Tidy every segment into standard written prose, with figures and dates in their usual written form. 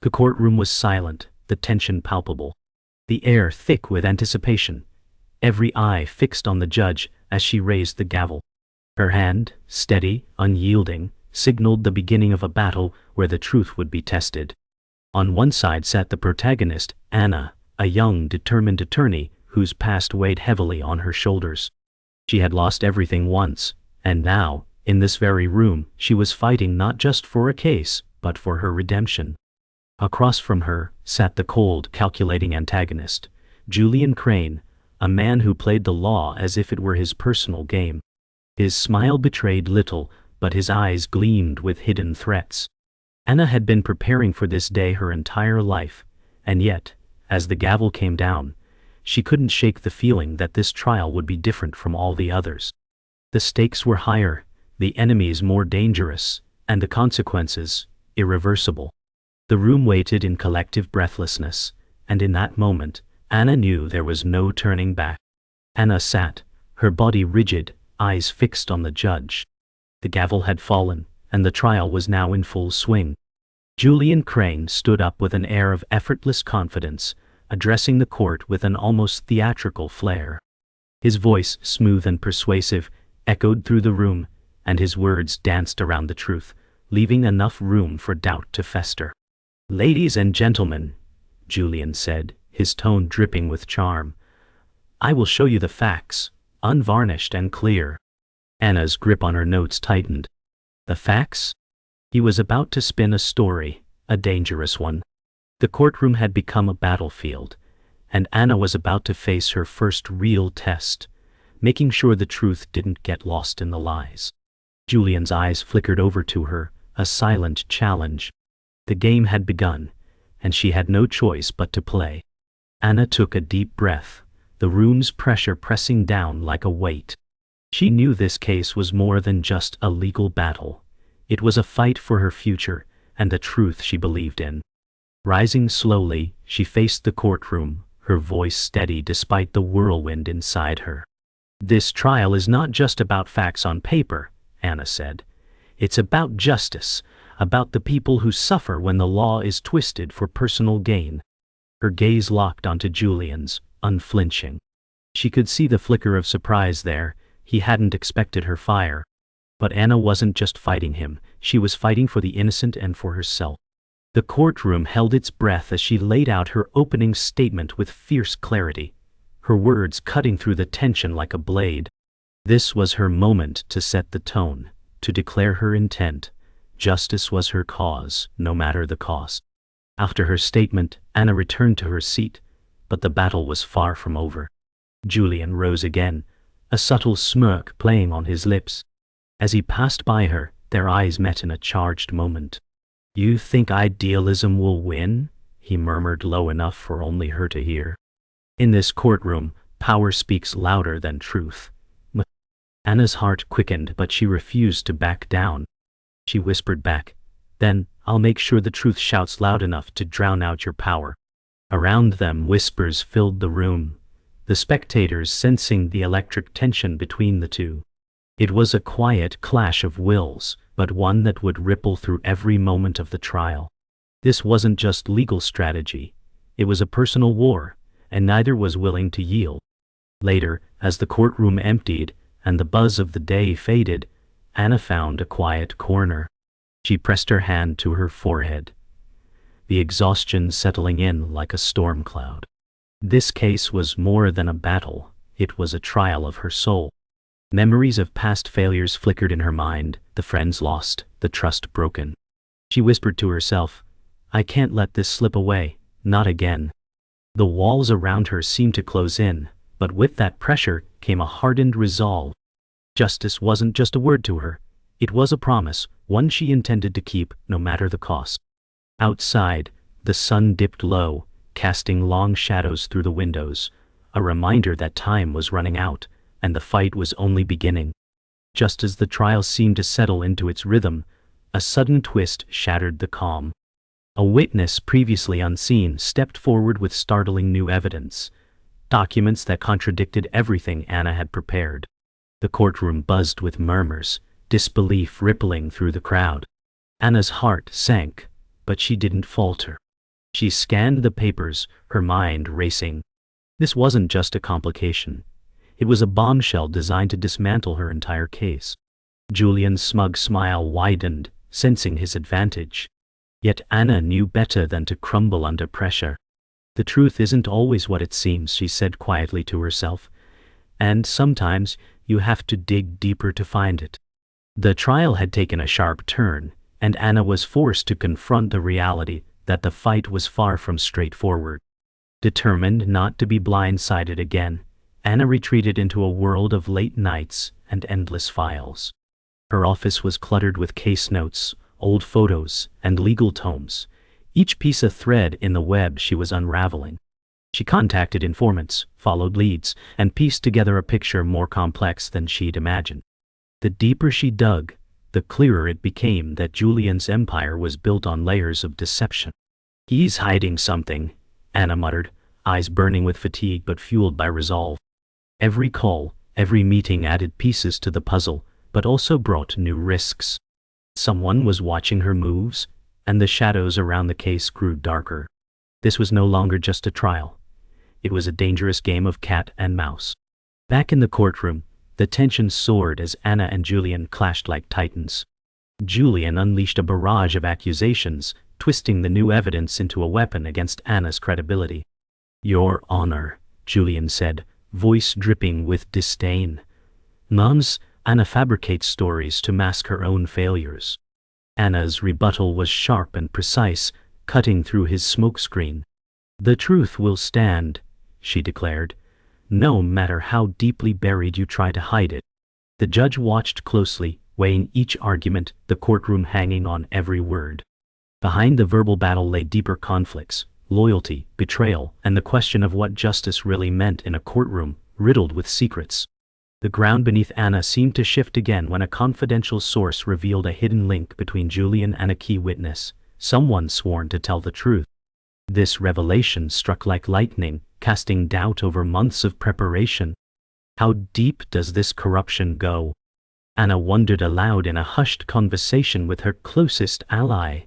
The courtroom was silent, the tension palpable, the air thick with anticipation, every eye fixed on the judge as she raised the gavel. Her hand, steady, unyielding, signaled the beginning of a battle where the truth would be tested. On one side sat the protagonist, Anna, a young, determined attorney whose past weighed heavily on her shoulders. She had lost everything once, and now, in this very room, she was fighting not just for a case, but for her redemption. Across from her sat the cold, calculating antagonist, Julian Crane, a man who played the law as if it were his personal game. His smile betrayed little, but his eyes gleamed with hidden threats. Anna had been preparing for this day her entire life, and yet, as the gavel came down, she couldn't shake the feeling that this trial would be different from all the others. The stakes were higher, the enemies more dangerous, and the consequences irreversible. The room waited in collective breathlessness, and in that moment, Anna knew there was no turning back. Anna sat, her body rigid, eyes fixed on the judge. The gavel had fallen, and the trial was now in full swing. Julian Crane stood up with an air of effortless confidence, addressing the court with an almost theatrical flair. His voice, smooth and persuasive, echoed through the room, and his words danced around the truth, leaving enough room for doubt to fester. "Ladies and gentlemen," Julian said, his tone dripping with charm, "I will show you the facts, unvarnished and clear." Anna's grip on her notes tightened. The facts? He was about to spin a story, a dangerous one. The courtroom had become a battlefield, and Anna was about to face her first real test, making sure the truth didn't get lost in the lies. Julian's eyes flickered over to her, a silent challenge. The game had begun, and she had no choice but to play. Anna took a deep breath, the room's pressure pressing down like a weight. She knew this case was more than just a legal battle. It was a fight for her future and the truth she believed in. Rising slowly, she faced the courtroom, her voice steady despite the whirlwind inside her. "This trial is not just about facts on paper," Anna said. "It's about justice, about the people who suffer when the law is twisted for personal gain." Her gaze locked onto Julian's, unflinching. She could see the flicker of surprise there. He hadn't expected her fire. But Anna wasn't just fighting him, she was fighting for the innocent and for herself. The courtroom held its breath as she laid out her opening statement with fierce clarity, her words cutting through the tension like a blade. This was her moment to set the tone, to declare her intent. Justice was her cause, no matter the cost. After her statement, Anna returned to her seat, but the battle was far from over. Julian rose again, a subtle smirk playing on his lips. As he passed by her, their eyes met in a charged moment. "You think idealism will win?" he murmured low enough for only her to hear. "In this courtroom, power speaks louder than truth." Anna's heart quickened, but she refused to back down. She whispered back, "Then, I'll make sure the truth shouts loud enough to drown out your power." Around them, whispers filled the room, the spectators sensing the electric tension between the two. It was a quiet clash of wills, but one that would ripple through every moment of the trial. This wasn't just legal strategy, it was a personal war, and neither was willing to yield. Later, as the courtroom emptied and the buzz of the day faded, Anna found a quiet corner. She pressed her hand to her forehead, the exhaustion settling in like a storm cloud. This case was more than a battle, it was a trial of her soul. Memories of past failures flickered in her mind, the friends lost, the trust broken. She whispered to herself, "I can't let this slip away, not again." The walls around her seemed to close in, but with that pressure came a hardened resolve. Justice wasn't just a word to her, it was a promise, one she intended to keep no matter the cost. Outside, the sun dipped low, casting long shadows through the windows, a reminder that time was running out, and the fight was only beginning. Just as the trial seemed to settle into its rhythm, a sudden twist shattered the calm. A witness previously unseen stepped forward with startling new evidence, documents that contradicted everything Anna had prepared. The courtroom buzzed with murmurs, disbelief rippling through the crowd. Anna's heart sank, but she didn't falter. She scanned the papers, her mind racing. This wasn't just a complication. It was a bombshell designed to dismantle her entire case. Julian's smug smile widened, sensing his advantage. Yet Anna knew better than to crumble under pressure. The truth isn't always what it seems, she said quietly to herself. And sometimes you have to dig deeper to find it. The trial had taken a sharp turn, and Anna was forced to confront the reality that the fight was far from straightforward. Determined not to be blindsided again, Anna retreated into a world of late nights and endless files. Her office was cluttered with case notes, old photos, and legal tomes, each piece a thread in the web she was unraveling. She contacted informants, followed leads, and pieced together a picture more complex than she'd imagined. The deeper she dug, the clearer it became that Julian's empire was built on layers of deception. "He's hiding something," Anna muttered, eyes burning with fatigue but fueled by resolve. Every call, every meeting added pieces to the puzzle, but also brought new risks. Someone was watching her moves, and the shadows around the case grew darker. This was no longer just a trial. It was a dangerous game of cat and mouse. Back in the courtroom, the tension soared as Anna and Julian clashed like titans. Julian unleashed a barrage of accusations, twisting the new evidence into a weapon against Anna's credibility. "Your Honor," Julian said, voice dripping with disdain. "Mums, Anna fabricates stories to mask her own failures." Anna's rebuttal was sharp and precise, cutting through his smokescreen. "The truth will stand," she declared, "no matter how deeply buried you try to hide it." The judge watched closely, weighing each argument, the courtroom hanging on every word. Behind the verbal battle lay deeper conflicts, loyalty, betrayal, and the question of what justice really meant in a courtroom riddled with secrets. The ground beneath Anna seemed to shift again when a confidential source revealed a hidden link between Julian and a key witness, someone sworn to tell the truth. This revelation struck like lightning, casting doubt over months of preparation. How deep does this corruption go? Anna wondered aloud in a hushed conversation with her closest ally.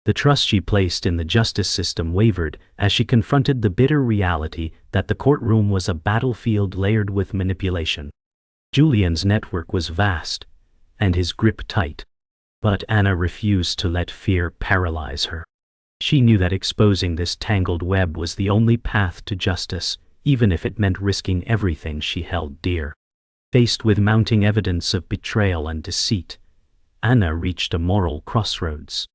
The trust she placed in the justice system wavered as she confronted the bitter reality that the courtroom was a battlefield layered with manipulation. Julian's network was vast, and his grip tight. But Anna refused to let fear paralyze her. She knew that exposing this tangled web was the only path to justice, even if it meant risking everything she held dear. Faced with mounting evidence of betrayal and deceit, Anna reached a moral crossroads.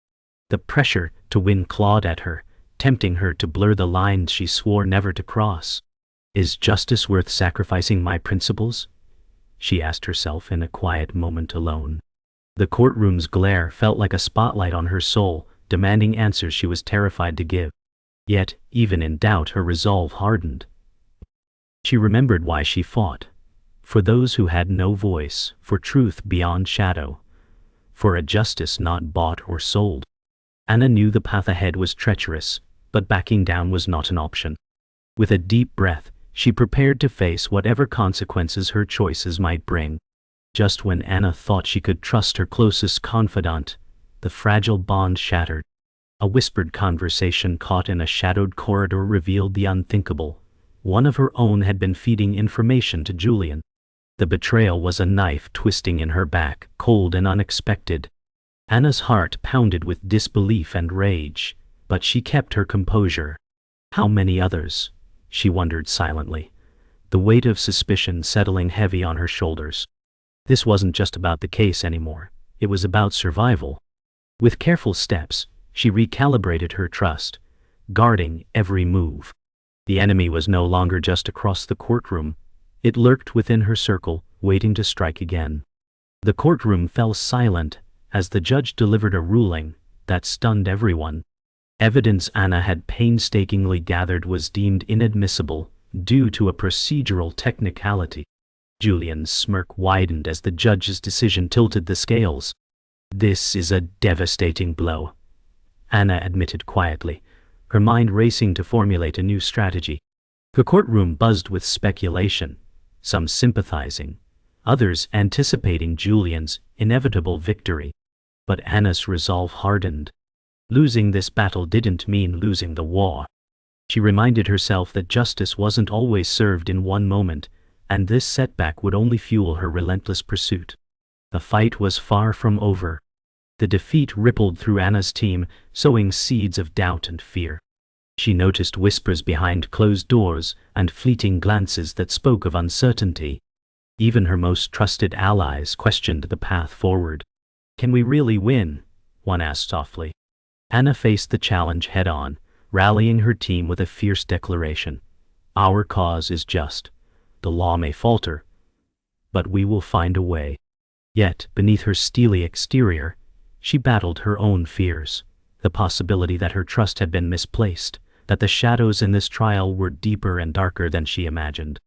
The pressure to win clawed at her, tempting her to blur the lines she swore never to cross. "Is justice worth sacrificing my principles?" she asked herself in a quiet moment alone. The courtroom's glare felt like a spotlight on her soul, demanding answers she was terrified to give. Yet, even in doubt, her resolve hardened. She remembered why she fought. For those who had no voice, for truth beyond shadow, for a justice not bought or sold. Anna knew the path ahead was treacherous, but backing down was not an option. With a deep breath, she prepared to face whatever consequences her choices might bring. Just when Anna thought she could trust her closest confidant, the fragile bond shattered. A whispered conversation caught in a shadowed corridor revealed the unthinkable. One of her own had been feeding information to Julian. The betrayal was a knife twisting in her back, cold and unexpected. Anna's heart pounded with disbelief and rage, but she kept her composure. How many others? She wondered silently, the weight of suspicion settling heavy on her shoulders. This wasn't just about the case anymore. It was about survival. With careful steps, she recalibrated her trust, guarding every move. The enemy was no longer just across the courtroom. It lurked within her circle, waiting to strike again. The courtroom fell silent as the judge delivered a ruling that stunned everyone. Evidence Anna had painstakingly gathered was deemed inadmissible due to a procedural technicality. Julian's smirk widened as the judge's decision tilted the scales. "This is a devastating blow," Anna admitted quietly, her mind racing to formulate a new strategy. The courtroom buzzed with speculation, some sympathizing, others anticipating Julian's inevitable victory. But Anna's resolve hardened. Losing this battle didn't mean losing the war. She reminded herself that justice wasn't always served in one moment, and this setback would only fuel her relentless pursuit. The fight was far from over. The defeat rippled through Anna's team, sowing seeds of doubt and fear. She noticed whispers behind closed doors and fleeting glances that spoke of uncertainty. Even her most trusted allies questioned the path forward. "Can we really win?" one asked softly. Anna faced the challenge head-on, rallying her team with a fierce declaration. "Our cause is just. The law may falter, but we will find a way." Yet, beneath her steely exterior, she battled her own fears. The possibility that her trust had been misplaced, that the shadows in this trial were deeper and darker than she imagined.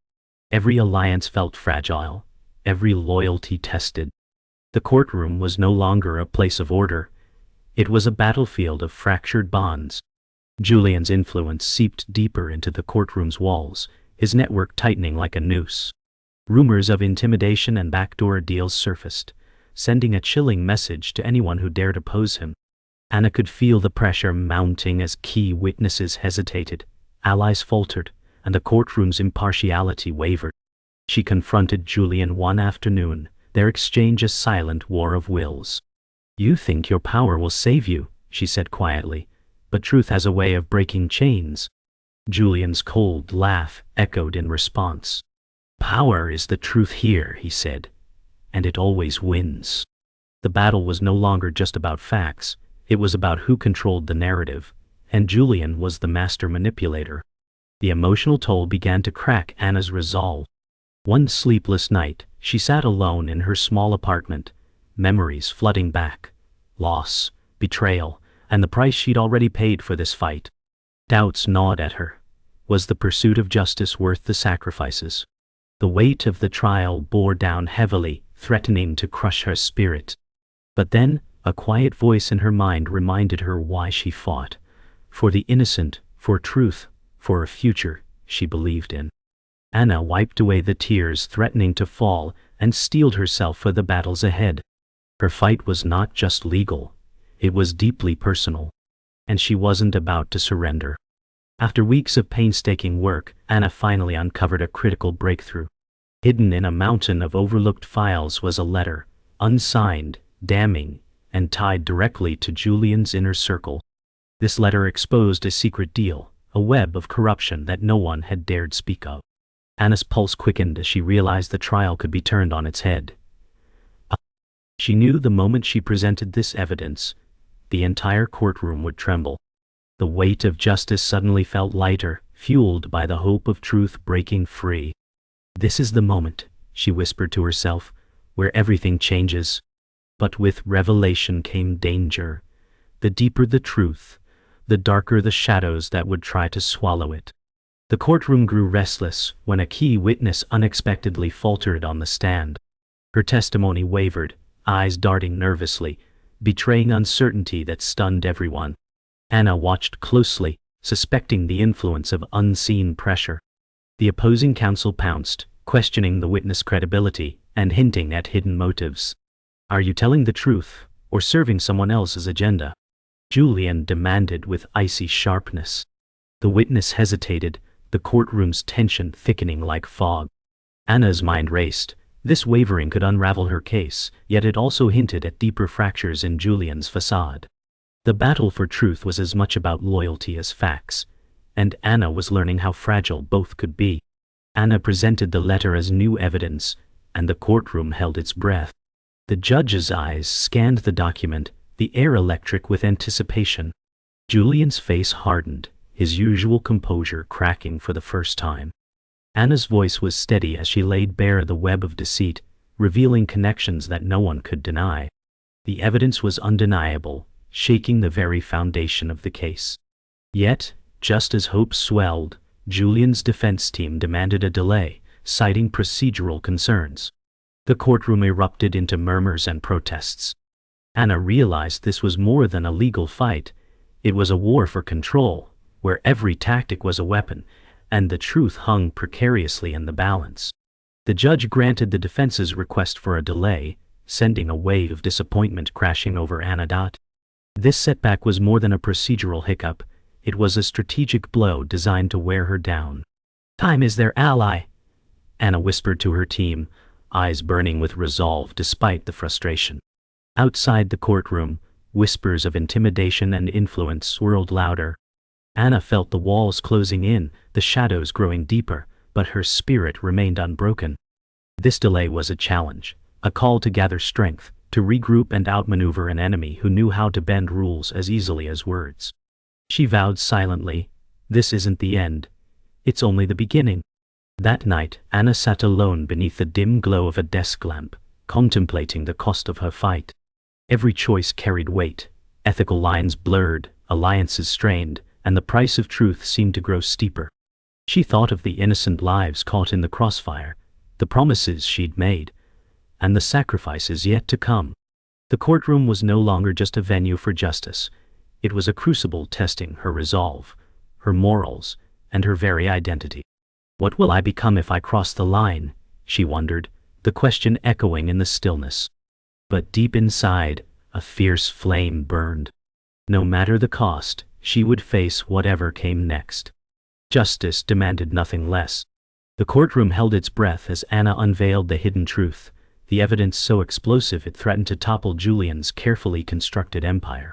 Every alliance felt fragile, every loyalty tested. The courtroom was no longer a place of order. It was a battlefield of fractured bonds. Julian's influence seeped deeper into the courtroom's walls, his network tightening like a noose. Rumors of intimidation and backdoor deals surfaced, sending a chilling message to anyone who dared oppose him. Anna could feel the pressure mounting as key witnesses hesitated, allies faltered, and the courtroom's impartiality wavered. She confronted Julian one afternoon, their exchange a silent war of wills. "You think your power will save you," she said quietly, "but truth has a way of breaking chains." Julian's cold laugh echoed in response. "Power is the truth here," he said, "and it always wins." The battle was no longer just about facts, it was about who controlled the narrative, and Julian was the master manipulator. The emotional toll began to crack Anna's resolve. One sleepless night, she sat alone in her small apartment, memories flooding back. Loss, betrayal, and the price she'd already paid for this fight. Doubts gnawed at her. Was the pursuit of justice worth the sacrifices? The weight of the trial bore down heavily, threatening to crush her spirit. But then, a quiet voice in her mind reminded her why she fought. For the innocent, for truth, for a future she believed in. Anna wiped away the tears threatening to fall and steeled herself for the battles ahead. Her fight was not just legal, it was deeply personal, and she wasn't about to surrender. After weeks of painstaking work, Anna finally uncovered a critical breakthrough. Hidden in a mountain of overlooked files was a letter, unsigned, damning, and tied directly to Julian's inner circle. This letter exposed a secret deal, a web of corruption that no one had dared speak of. Anna's pulse quickened as she realized the trial could be turned on its head. She knew the moment she presented this evidence, the entire courtroom would tremble. The weight of justice suddenly felt lighter, fueled by the hope of truth breaking free. "This is the moment," she whispered to herself, "where everything changes." But with revelation came danger. The deeper the truth, the darker the shadows that would try to swallow it. The courtroom grew restless when a key witness unexpectedly faltered on the stand. Her testimony wavered, eyes darting nervously, betraying uncertainty that stunned everyone. Anna watched closely, suspecting the influence of unseen pressure. The opposing counsel pounced, questioning the witness' credibility and hinting at hidden motives. "Are you telling the truth, or serving someone else's agenda?" Julian demanded with icy sharpness. The witness hesitated, the courtroom's tension thickening like fog. Anna's mind raced. This wavering could unravel her case, yet it also hinted at deeper fractures in Julian's facade. The battle for truth was as much about loyalty as facts, and Anna was learning how fragile both could be. Anna presented the letter as new evidence, and the courtroom held its breath. The judge's eyes scanned the document, the air electric with anticipation. Julian's face hardened, his usual composure cracking for the first time. Anna's voice was steady as she laid bare the web of deceit, revealing connections that no one could deny. The evidence was undeniable, shaking the very foundation of the case. Yet, just as hopes swelled, Julian's defense team demanded a delay, citing procedural concerns. The courtroom erupted into murmurs and protests. Anna realized this was more than a legal fight. It was a war for control, where every tactic was a weapon, and the truth hung precariously in the balance. The judge granted the defense's request for a delay, sending a wave of disappointment crashing over Anna. This setback was more than a procedural hiccup, it was a strategic blow designed to wear her down. "Time is their ally," Anna whispered to her team, eyes burning with resolve despite the frustration. Outside the courtroom, whispers of intimidation and influence swirled louder. Anna felt the walls closing in, the shadows growing deeper, but her spirit remained unbroken. This delay was a challenge, a call to gather strength, to regroup and outmaneuver an enemy who knew how to bend rules as easily as words. She vowed silently, "This isn't the end. It's only the beginning." That night, Anna sat alone beneath the dim glow of a desk lamp, contemplating the cost of her fight. Every choice carried weight, ethical lines blurred, alliances strained, and the price of truth seemed to grow steeper. She thought of the innocent lives caught in the crossfire, the promises she'd made, and the sacrifices yet to come. The courtroom was no longer just a venue for justice. It was a crucible testing her resolve, her morals, and her very identity. "What will I become if I cross the line?" she wondered, the question echoing in the stillness. But deep inside, a fierce flame burned. No matter the cost, she would face whatever came next. Justice demanded nothing less. The courtroom held its breath as Anna unveiled the hidden truth, the evidence so explosive it threatened to topple Julian's carefully constructed empire.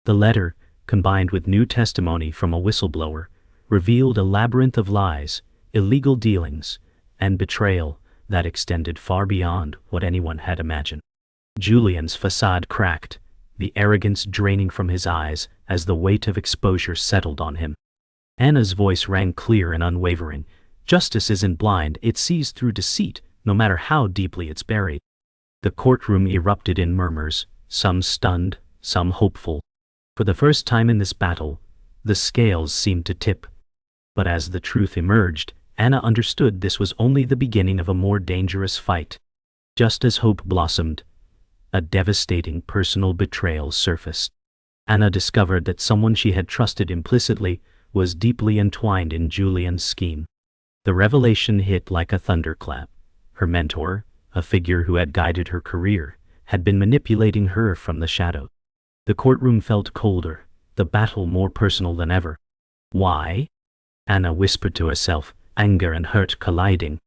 The letter, combined with new testimony from a whistleblower, revealed a labyrinth of lies, illegal dealings, and betrayal that extended far beyond what anyone had imagined. Julian's facade cracked, the arrogance draining from his eyes as the weight of exposure settled on him. Anna's voice rang clear and unwavering. "Justice isn't blind, it sees through deceit, no matter how deeply it's buried." The courtroom erupted in murmurs, some stunned, some hopeful. For the first time in this battle, the scales seemed to tip. But as the truth emerged, Anna understood this was only the beginning of a more dangerous fight. Just as hope blossomed, a devastating personal betrayal surfaced. Anna discovered that someone she had trusted implicitly was deeply entwined in Julian's scheme. The revelation hit like a thunderclap. Her mentor, a figure who had guided her career, had been manipulating her from the shadows. The courtroom felt colder, the battle more personal than ever. "Why?" Anna whispered to herself, anger and hurt colliding.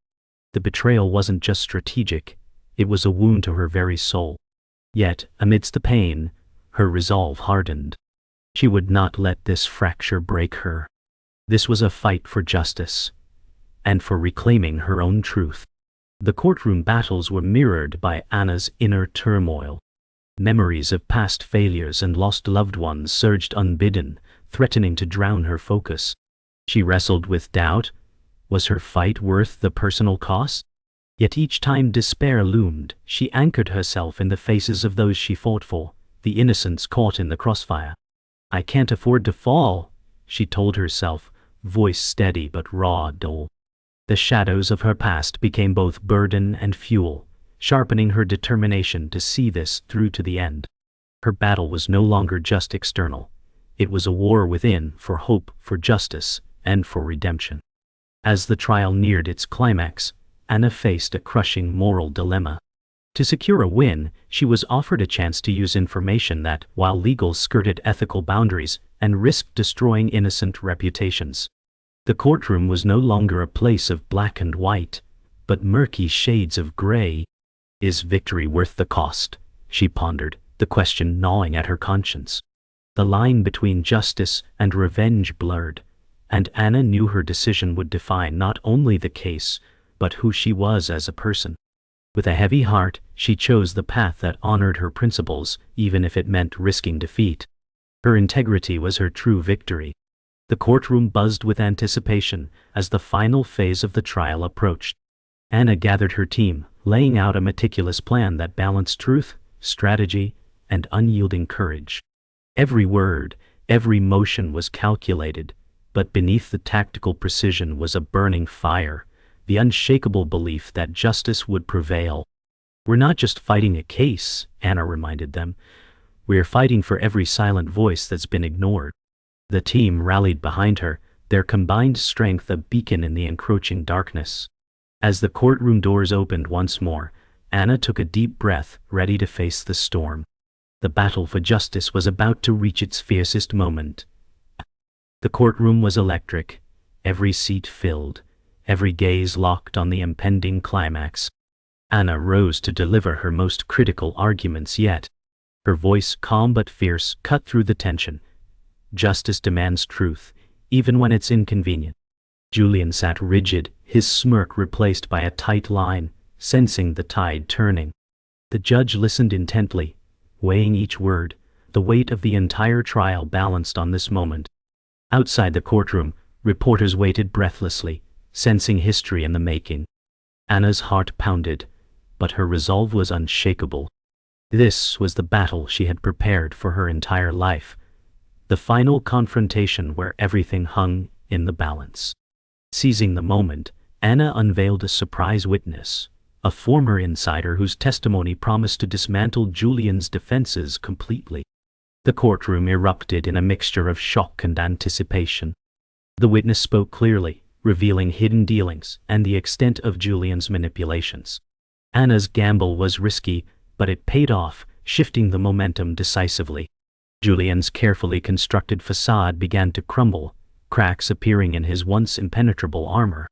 The betrayal wasn't just strategic, it was a wound to her very soul. Yet, amidst the pain, her resolve hardened. She would not let this fracture break her. This was a fight for justice, and for reclaiming her own truth. The courtroom battles were mirrored by Anna's inner turmoil. Memories of past failures and lost loved ones surged unbidden, threatening to drown her focus. She wrestled with doubt. Was her fight worth the personal cost? Yet each time despair loomed, she anchored herself in the faces of those she fought for, the innocents caught in the crossfire. "I can't afford to fall," she told herself, voice steady but raw dull. The shadows of her past became both burden and fuel, sharpening her determination to see this through to the end. Her battle was no longer just external. It was a war within, for hope, for justice, and for redemption. As the trial neared its climax, Anna faced a crushing moral dilemma. To secure a win, she was offered a chance to use information that, while legal, skirted ethical boundaries and risked destroying innocent reputations. The courtroom was no longer a place of black and white, but murky shades of gray. "Is victory worth the cost?" she pondered, the question gnawing at her conscience. The line between justice and revenge blurred, and Anna knew her decision would define not only the case, but who she was as a person. With a heavy heart, she chose the path that honored her principles, even if it meant risking defeat. Her integrity was her true victory. The courtroom buzzed with anticipation as the final phase of the trial approached. Anna gathered her team, laying out a meticulous plan that balanced truth, strategy, and unyielding courage. Every word, every motion was calculated, but beneath the tactical precision was a burning fire, the unshakable belief that justice would prevail. "We're not just fighting a case," Anna reminded them. "We're fighting for every silent voice that's been ignored." The team rallied behind her, their combined strength a beacon in the encroaching darkness. As the courtroom doors opened once more, Anna took a deep breath, ready to face the storm. The battle for justice was about to reach its fiercest moment. The courtroom was electric, every seat filled, every gaze locked on the impending climax. Anna rose to deliver her most critical arguments yet. Her voice, calm but fierce, cut through the tension. Justice demands truth, even when it's inconvenient. Julian sat rigid, his smirk replaced by a tight line, sensing the tide turning. The judge listened intently, weighing each word, the weight of the entire trial balanced on this moment. Outside the courtroom, reporters waited breathlessly, sensing history in the making. Anna's heart pounded, but her resolve was unshakable. This was the battle she had prepared for her entire life, the final confrontation where everything hung in the balance. Seizing the moment, Anna unveiled a surprise witness, a former insider whose testimony promised to dismantle Julian's defenses completely. The courtroom erupted in a mixture of shock and anticipation. The witness spoke clearly, revealing hidden dealings and the extent of Julian's manipulations. Anna's gamble was risky, but it paid off, shifting the momentum decisively. Julian's carefully constructed facade began to crumble, cracks appearing in his once impenetrable armor.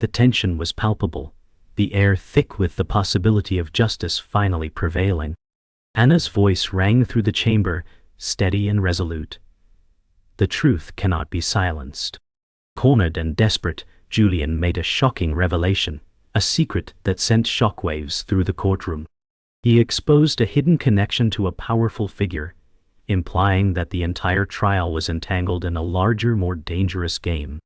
The tension was palpable, the air thick with the possibility of justice finally prevailing. Anna's voice rang through the chamber, steady and resolute. The truth cannot be silenced. Cornered and desperate, Julian made a shocking revelation, a secret that sent shockwaves through the courtroom. He exposed a hidden connection to a powerful figure, implying that the entire trial was entangled in a larger, more dangerous game.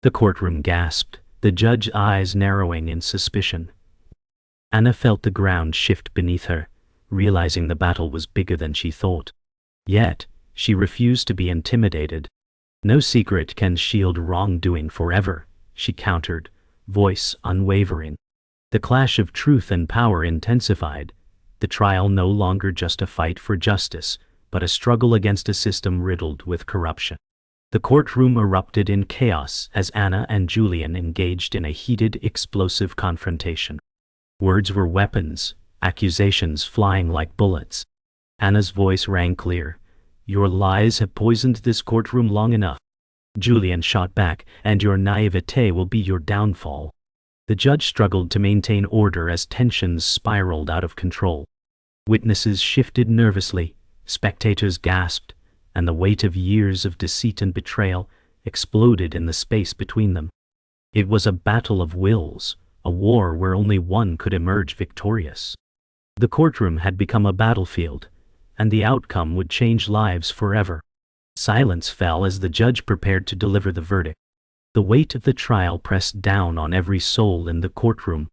The courtroom gasped, the judge's eyes narrowing in suspicion. Anna felt the ground shift beneath her, realizing the battle was bigger than she thought. Yet, she refused to be intimidated. No secret can shield wrongdoing forever, she countered, voice unwavering. The clash of truth and power intensified, the trial no longer just a fight for justice, but a struggle against a system riddled with corruption. The courtroom erupted in chaos as Anna and Julian engaged in a heated, explosive confrontation. Words were weapons, accusations flying like bullets. Anna's voice rang clear. "Your lies have poisoned this courtroom long enough." Julian shot back, "And your naivete will be your downfall." The judge struggled to maintain order as tensions spiraled out of control. Witnesses shifted nervously, spectators gasped, and the weight of years of deceit and betrayal exploded in the space between them. It was a battle of wills, a war where only one could emerge victorious. The courtroom had become a battlefield, and the outcome would change lives forever. Silence fell as the judge prepared to deliver the verdict. The weight of the trial pressed down on every soul in the courtroom.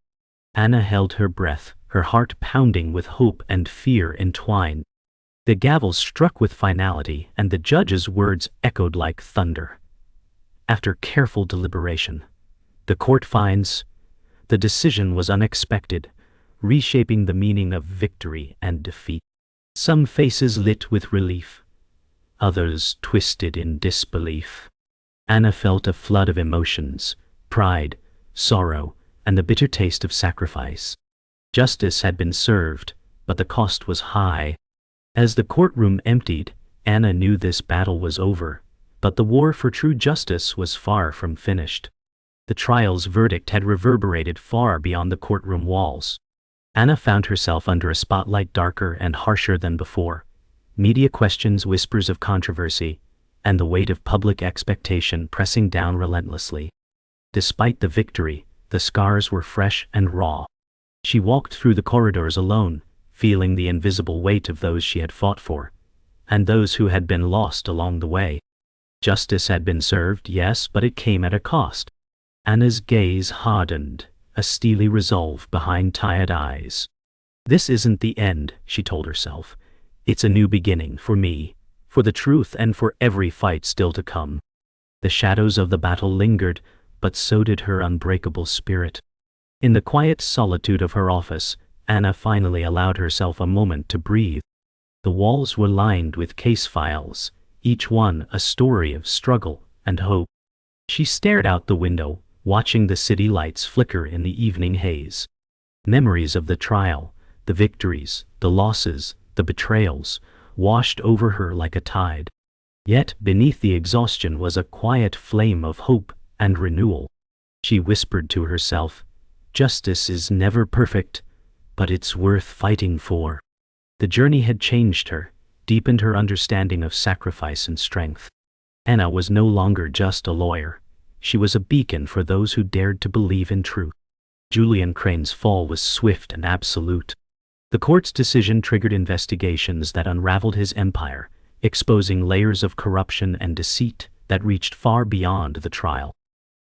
Anna held her breath, her heart pounding with hope and fear entwined. The gavel struck with finality, and the judge's words echoed like thunder. After careful deliberation, the court finds. The decision was unexpected, reshaping the meaning of victory and defeat. Some faces lit with relief, others twisted in disbelief. Anna felt a flood of emotions, pride, sorrow, and the bitter taste of sacrifice. Justice had been served, but the cost was high. As the courtroom emptied, Anna knew this battle was over, but the war for true justice was far from finished. The trial's verdict had reverberated far beyond the courtroom walls. Anna found herself under a spotlight darker and harsher than before. Media questions, whispers of controversy, and the weight of public expectation pressing down relentlessly. Despite the victory, the scars were fresh and raw. She walked through the corridors alone, feeling the invisible weight of those she had fought for, and those who had been lost along the way. Justice had been served, yes, but it came at a cost. Anna's gaze hardened, a steely resolve behind tired eyes. "This isn't the end," she told herself. "It's a new beginning for me, for the truth, and for every fight still to come." The shadows of the battle lingered, but so did her unbreakable spirit. In the quiet solitude of her office, Anna finally allowed herself a moment to breathe. The walls were lined with case files, each one a story of struggle and hope. She stared out the window, watching the city lights flicker in the evening haze. Memories of the trial, the victories, the losses, the betrayals, washed over her like a tide. Yet beneath the exhaustion was a quiet flame of hope and renewal. She whispered to herself, "Justice is never perfect, but it's worth fighting for." The journey had changed her, deepened her understanding of sacrifice and strength. Anna was no longer just a lawyer. She was a beacon for those who dared to believe in truth. Julian Crane's fall was swift and absolute. The court's decision triggered investigations that unraveled his empire, exposing layers of corruption and deceit that reached far beyond the trial.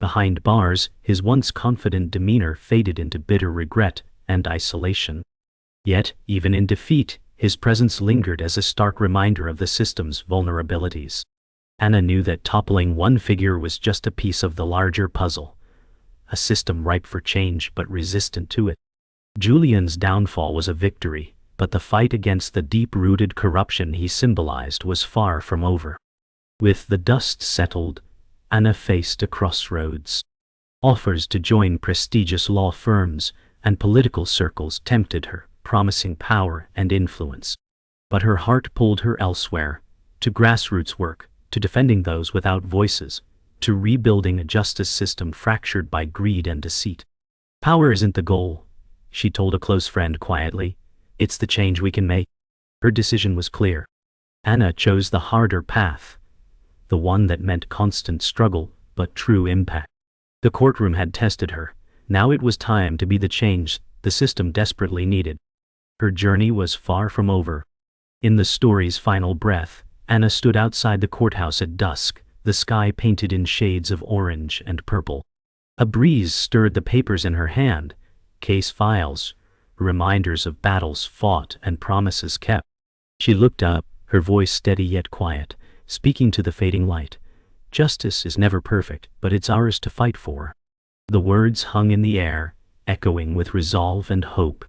Behind bars, his once confident demeanor faded into bitter regret and isolation. Yet, even in defeat, his presence lingered as a stark reminder of the system's vulnerabilities. Anna knew that toppling one figure was just a piece of the larger puzzle, a system ripe for change but resistant to it. Julian's downfall was a victory, but the fight against the deep-rooted corruption he symbolized was far from over. With the dust settled, Anna faced a crossroads. Offers to join prestigious law firms and political circles tempted her, promising power and influence. But her heart pulled her elsewhere, to grassroots work, to defending those without voices, to rebuilding a justice system fractured by greed and deceit. "Power isn't the goal," she told a close friend quietly. "It's the change we can make." Her decision was clear. Anna chose the harder path, the one that meant constant struggle but true impact. The courtroom had tested her. Now it was time to be the change the system desperately needed. Her journey was far from over. In the story's final breath, Anna stood outside the courthouse at dusk, the sky painted in shades of orange and purple. A breeze stirred the papers in her hand, case files, reminders of battles fought and promises kept. She looked up, her voice steady yet quiet, speaking to the fading light. "Justice is never perfect, but it's ours to fight for." The words hung in the air, echoing with resolve and hope.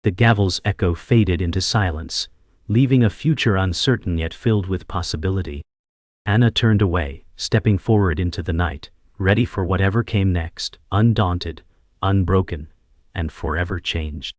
The gavel's echo faded into silence, leaving a future uncertain yet filled with possibility. Anna turned away, stepping forward into the night, ready for whatever came next, undaunted, unbroken, and forever changed.